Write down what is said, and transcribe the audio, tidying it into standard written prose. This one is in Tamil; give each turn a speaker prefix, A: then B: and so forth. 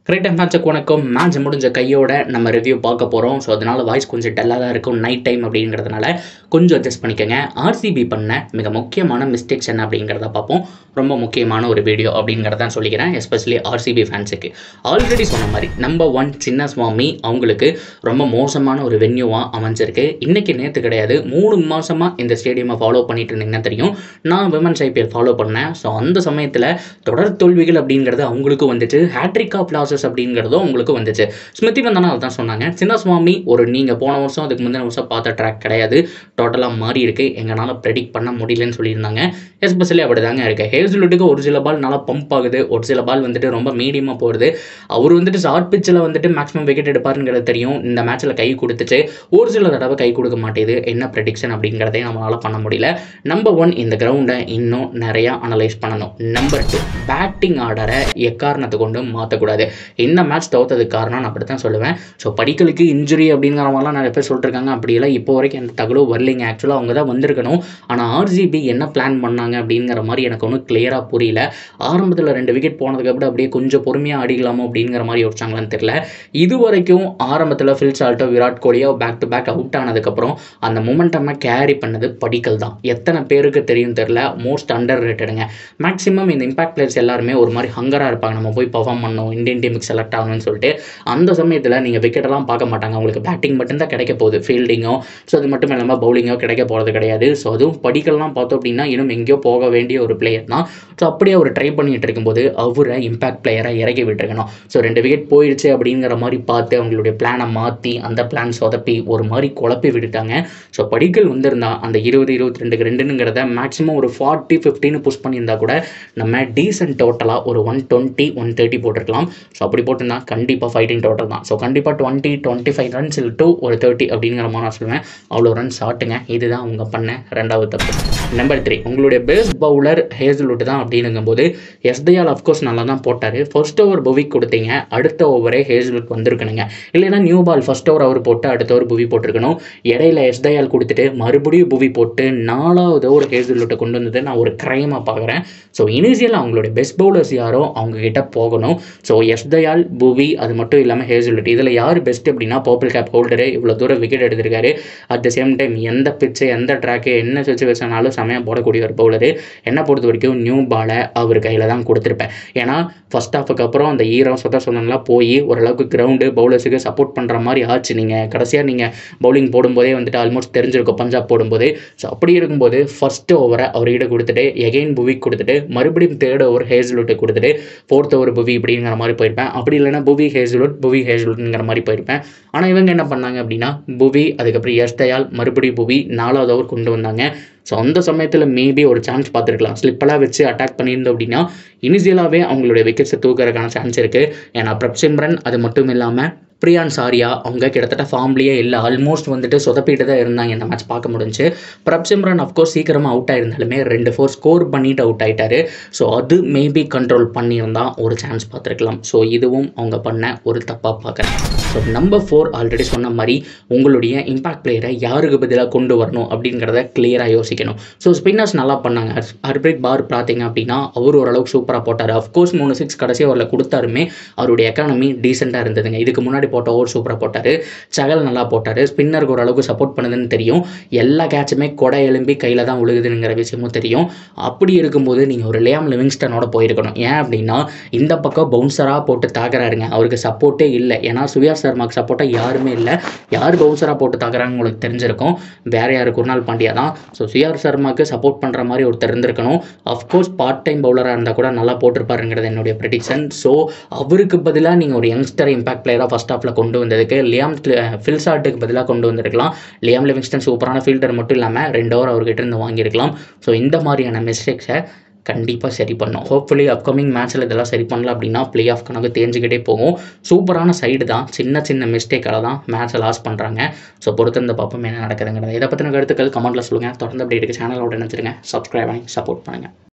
A: கிரேட் மேட்சுக்கு வணக்கம். மேட்ச் முடிஞ்ச கையோட நம்ம ரிவ்யூ பார்க்க போகிறோம். ஸோ அதனால் வாய்ஸ் கொஞ்சம் டல்லாக தான் இருக்கும். நைட் டைம் அப்படிங்கிறதுனால கொஞ்சம் அட்ஜஸ்ட் பண்ணிக்கோங்க. ஆர்சிபி பண்ண மிக முக்கியமான மிஸ்டேக்ஸ் என்ன அப்படிங்கிறத பார்ப்போம். ரொம்ப முக்கியமான ஒரு வீடியோ அப்படிங்கிறதான் சொல்லிக்கிறேன், எஸ்பெஷலி ஆர்சிபி ஃபேன்ஸுக்கு. ஆல்ரெடி சொன்ன மாதிரி நம்பர் 1 சின்னசுவாமி அவங்களுக்கு ரொம்ப மோசமான ஒரு வென்யூவாக அமைஞ்சிருக்கு. இன்றைக்கி நேற்று கிடையாது, 3 மாதமாக இந்த ஸ்டேடியமை ஃபாலோ பண்ணிட்டு இருந்தீங்கன்னா தெரியும். நான் விமன்ஸ் ஐபிஎல் ஃபாலோ பண்ணேன். ஸோ அந்த சமயத்தில் தொடர் தோல்விகள் அப்படிங்கிறது அவங்களுக்கு வந்துச்சு. ஹேட்ரிக் ஆஃப் லாஸஸ் அப்படிங்கிறதும் உங்களுக்கு வந்துச்சு. ஸ்மிருதி மந்தனா அதுதான் சொன்னாங்க. சின்னசுவாமி ஒரு நீங்கள் போன வருஷம் அதுக்கு முந்தின வருஷம் பார்த்த ட்ராக் கிடையாது, டோட்டலாக மாறி இருக்குது, எங்களால் ப்ரெடிக்ட் பண்ண முடியலன்னு சொல்லியிருந்தாங்க. எஸ்பெஷலி அப்படி தாங்க இருக்குது. ஹேசல்வுட்டுக்கு ஒரு சில பால் நல்லா பம்ப் ஆகுது, ஒரு சில பால் வந்துட்டு ரொம்ப மீடியமாக போகுது. அவர் வந்துட்டு ஷார்ட் பிச்சில் வந்துட்டு மேக்ஸிமம் விக்கெட் எடுப்பாருங்கிறது தெரியும். இந்த மேட்ச்சில் கை கொடுத்துச்சு, ஒரு சில தடவை கை கொடுக்க மாட்டேது. என்ன ப்ரெடிக்ஷன் அப்படிங்கிறதே நம்மளால் பண்ண முடியல. நம்பர் 1 இந்த கிரவுண்டை இன்னும் நிறையா அனலைஸ் பண்ணணும். நம்பர் 2 பேட்டிங் ஆர்டரை எக்காரணத்தை கொண்டு மாற்றக்கூடாது. இந்த மேட்ச் தோற்றதுக்கு காரணம் நான் அப்படி தான் சொல்லுவேன். ஸோ படிக்கலுக்கு இன்ஜுரி அப்படிங்கிற மாதிரிலாம் நிறைய பேர் சொல்லிட்டுருக்காங்க. அப்படியெல்லாம் இப்போ வரைக்கும் எந்த தகவலும் வரலைங்க. ஆக்சுவலாக அவங்க தான் வந்திருக்கணும். ஆனால் ஆர்சிபி என்ன பிளான் பண்ணாங்க அப்படிங்கிற மாதிரி எனக்கு ஒன்றும் கிளியராக புரியல. ஆரம்பத்தில் 2 விக்கெட் போனதுக்கப்புறம் அப்படியே கொஞ்சம் பொறுமையாக ஆடிக்கலாமோ அப்படிங்கிற மாதிரி யோசிச்சாங்களான்னு தெரியல. இது வரைக்கும் ஆரம்பத்தில் ஃபில் சால்ட்டோ விராட் கோலியோ பேக் டு பேக் அவுட் ஆனதுக்கப்புறம் அந்த மொமெண்டமை கேரி பண்ணது படிக்கல் தான். எத்தனை பேருக்கு தெரியும் தெரியல. மோஸ்ட் அண்டர் ரேட்டடுங்க. மேக்ஸிமம் இந்த இம்பாக்ட் பிளேயர்ஸ் எல்லாருமே ஒரு மாதிரி ஹங்கராக இருப்பாங்க, நம்ம போய் பர்ஃபார்ம் பண்ணோம், இந்தியன் டீமுக்கு செலக்ட் ஆகணும்னு சொல்லிட்டு. அந்த சமயத்தில் நீங்கள் விக்கெட்டெல்லாம் பார்க்க மாட்டாங்க. அவங்களுக்கு பேட்டிங் மட்டும்தான் கிடைக்க போகுது. ஃபீல்டிங்கோ ஸோ அது மட்டும் இல்லாமல் பவுலிங்கோ கிடைக்க போகிறது கிடையாது. ஸோ அதுவும் படிக்கலாம் பார்த்தோம் அப்படின்னா இன்னும் எங்கேயோ போக வேண்டிய ஒரு பிளேயர் தான். ஸோ அப்படியே அவர் ட்ரை பண்ணிட்டு இருக்கும்போது அவரை இம்பாக்ட் பிளேயராக இறக்கி விட்டுருக்கணும். ஸோ 2 விக்கெட் போயிடுச்சு அப்படிங்கிற மாதிரி பார்த்து அவங்களுடைய பிளானை மாற்றி அந்த பிளான் சொதப்பி ஒரு மாதிரி குழப்பி விட்டுட்டாங்க. ஸோ படிக்கல் வந்திருந்தா அந்த 20-22க்கு 2ங்கிறத மேக்ஸிமம் ஒரு 40-50ன்னு புஷ் பண்ணியிருந்தா கூட நம்ம டீசென்ட் டோட்டலாக ஒரு 120-130 போட்டிருக்கலாம். ஸோ அப்படி போட்டிருந்தா கண்டிப்பாக ஃபைட்டிங் டோட்டல் தான். ஸோ கண்டிப்பாக 20-25 ரன்ஸ் டு ஒரு 30 அப்படிங்கிற மாதிரி நான் சொல்லுவேன். அவ்வளோ ரன்ஸ் ஆட்டுங்க. இதுதான் அவங்க பண்ண 2வது தப்பு. நம்பர் 3 உங்களுடைய பேஸ் பவுலர் ஹேசல்வுட் தான் அப்படிங்கும்போது எஸ்தயால் அஃப்கோர்ஸ் நல்லா தான் போட்டார். ஃபர்ஸ்ட் ஓவர் புவிக் கொடுத்தீங்க, அடுத்த ஓவரே ஹேசல்வுட் வந்திருக்கணுங்க. இல்லைன்னா நியூ பால் ஃபர்ஸ்ட் ஓவர் அவர் போட்டு அடுத்த ஓவர் புவி போட்டிருக்கணும். இடையில எஸ்தயால் கொடுத்துட்டு மறுபடியும் புவி போட்டு 4வது ஓவர் ஹேசல்வுட்டை கொண்டு வந்தது நான் ஒரு கிரைமாக பார்க்குறேன். ஸோ இனிஷியலாக அவங்களுடைய பெஸ்ட் பவுலர்ஸ் யாரோ அவங்க கிட்ட போகணும். ஸோ எஸ்தயால், புவி, அது மட்டும் இல்லாமல் ஹேசல்வுட், இதில் யார் பெஸ்ட் அப்படின்னா பர்பிள் கேப் ஹோல்டரு. இவ்வளோ தூரம் விக்கெட் எடுத்திருக்காரு. அட் த சேம் டைம் எந்த பிச்சு எந்த ட்ராக்கு என்ன சுச்சுவேஷனாலும் செமையாக போடக்கூடிய ஒரு பவுலரு. என்னை பொறுத்த வரைக்கும் நியூ பாலை அவர் கையில் தான் கொடுத்துருப்பேன். ஏன்னா ஃபர்ஸ்ட் ஹாஃபுக்கு அப்புறம் அந்த ஈரம் சொந்தம்லாம் போய் ஓரளவுக்கு கிரவுண்டு பவுலர்ஸுக்கு சப்போர்ட் பண்ணுற மாதிரி ஆச்சு. நீங்கள் கடைசியாக நீங்கள் பவுலிங் போடும்போதே வந்துட்டு ஆல்மோஸ்ட் தெரிஞ்சிருக்கும் பஞ்சாப் போடும்போது. ஸோ அப்படி இருக்கும்போது ஃபர்ஸ்ட் ஓவரை அவர்கிட்ட கொடுத்துட்டு எகெயின் புவிக்கு கொடுத்துட்டு மறுபடியும் 3rd ஓவர் ஹேசல்வுட்டை கொடுத்துட்டு 4th ஓவர் புவி இப்படிங்கிற மாதிரி போயிருப்பேன். அப்படி இல்லைன்னா புவி ஹேசல்வுட்ங்கிற மாதிரி போயிருப்பேன். ஆனால் இவங்க என்ன பண்ணாங்க அப்படின்னா புவி, அதுக்கப்புறம் எஸ்தயால், மறுபடியும் புவி 4வது ஓவர் கொண்டு வந்தாங்க. ஸோ அந்த சமயத்தில் மேபி ஒரு சான்ஸ் பார்த்துருக்கலாம். ஸ்லிப்பெல்லாம் வச்சு அட்டாக் பண்ணியிருந்தோம் அப்படின்னா இனிஷியலாகவே அவங்களுடைய விக்கெட்ஸை தூக்கிறதுக்கான சான்ஸ் இருக்குது. ஏன்னா பிரப்சிம்ரன் அது மட்டும் இல்லாமல் பிரியான் சாரியா அவங்க கிட்டத்தட்ட ஃபார்ம்லேயே இல்லை, ஆல்மோஸ்ட் வந்துட்டு சொதப்பிட்டு தான் இருந்தாங்க. இந்த மேட்ச் பார்க்க முடிஞ்சு. பிரப்சிம்ரன் அஃப்கோர்ஸ் சீக்கிரமாக அவுட் ஆயிருந்தாலுமே 2-4 ஸ்கோர் பண்ணிட்டு அவுட் ஆகிட்டாரு. ஸோ அது மேபி கண்ட்ரோல் பண்ணியிருந்தால் ஒரு சான்ஸ் பார்த்துருக்கலாம். ஸோ இதுவும் அவங்க பண்ண ஒரு தப்பாக பார்க்குறேன். ஸோ நம்பர் 4 ஆல்ரெடி சொன்ன மாதிரி உங்களுடைய இம்பாக்ட் பிளேயரை யாருக்கு பதிலாக கொண்டு வரணும் அப்படிங்கிறத கிளியராக யோசிக்கணும். ஸோ ஸ்பின்னர்ஸ் நல்லா பண்ணாங்க. ஹர்ப்ரீத் பார் பார்த்தீங்க அப்படின்னா அவர் ஓரளவுக்கு சூப்பராக போட்டார். அஃப்கோர்ஸ் 3 6 கடைசி ஓவரில் கொடுத்தாருமே அவருடைய எக்கானமி டீசெண்டாக இருந்ததுங்க. இதுக்கு முன்னாடி போட்ட ஓவர் சூப்பராக போட்டார். சகல் நல்லா போட்டார். ஸ்பின்னருக்கு ஓரளவுக்கு சப்போர்ட் பண்ணுதுன்னு தெரியும். எல்லா கேட்சுமே கொடை எலும்பி கையில் தான் விழுகுதுங்கிற விஷயமும் தெரியும். அப்படி இருக்கும்போது நீங்கள் ஒரு லியாம் லிவிங்ஸ்டனோட போயிருக்கணும். ஏன் அப்படின்னா இந்த பக்கம் பவுன்சராக போட்டு தாக்குறாருங்க, அவருக்கு சப்போர்ட்டே இல்லை. ஏன்னா சுயாஸ் சர்மாக்கு சப்போர்ட்டாக யாருமே இல்லை. யார் பவுன்சராக போட்டு தாக்குறாங்க உங்களுக்கு தெரிஞ்சிருக்கும். வேற யார், குர்னால் பாண்டியா தான். ஸோ சுயாஸ் சர்மாக்கு சப்போர்ட் பண்ணுற மாதிரி ஒருத்தர் இருந்திருக்கணும். அஃப்கோர்ஸ் பார்ட் டைம் பவுலராக இருந்தால் கூட நல்லா போட்டிருப்பாருங்கிறது என்னுடைய ப்ரெடிக்ஷன். ஸோ அவருக்கு பதிலாக நீங்கள் ஒரு யங்ஸ்டர் இம்பாக்ட் பிளேயராக ஃபர்ஸ்ட் ஹாஃபில் கொண்டு வந்ததுக்கு ஃபில் சால்ட்டுக்கு பதிலாக கொண்டு வந்திருக்கலாம். லியாம் லிவிங்ஸ்டன் சூப்பரான ஃபீல்டர் மட்டும் இல்லாமல் 2 ஓவர் அவர்கிட்ட இருந்து வாங்கியிருக்கலாம். ஸோ இந்த மாதிரியான மிஸ்டேக்ஸை கண்டிப்பாக சரி பண்ணும். ஹோப்ஃபுல்லி அப்கமிங் மேட்ச்சில் இதெல்லாம் சரி பண்ணல அப்படின்னா பிளே ஆஃப் கணக்கு தேஞ்சிக்கிட்டே போகும். சூப்பரான சைடு தான், சின்ன மிஸ்டேக்கால தான் மேட்ச்சை லாஸ் பண்ணுறாங்க. ஸோ பொறுத்திருந்து பார்ப்போம் என்ன நடக்குதுங்கிறது. இதை பற்றின கருத்துக்கள் கமெண்ட்டில் சொல்லுங்கள். தொடர்ந்து அப்படி இருக்க சேனலோட நினச்சிருங்க. சப்ஸ்கிரைப் பண்ணி சப்போர்ட் பண்ணுங்கள்.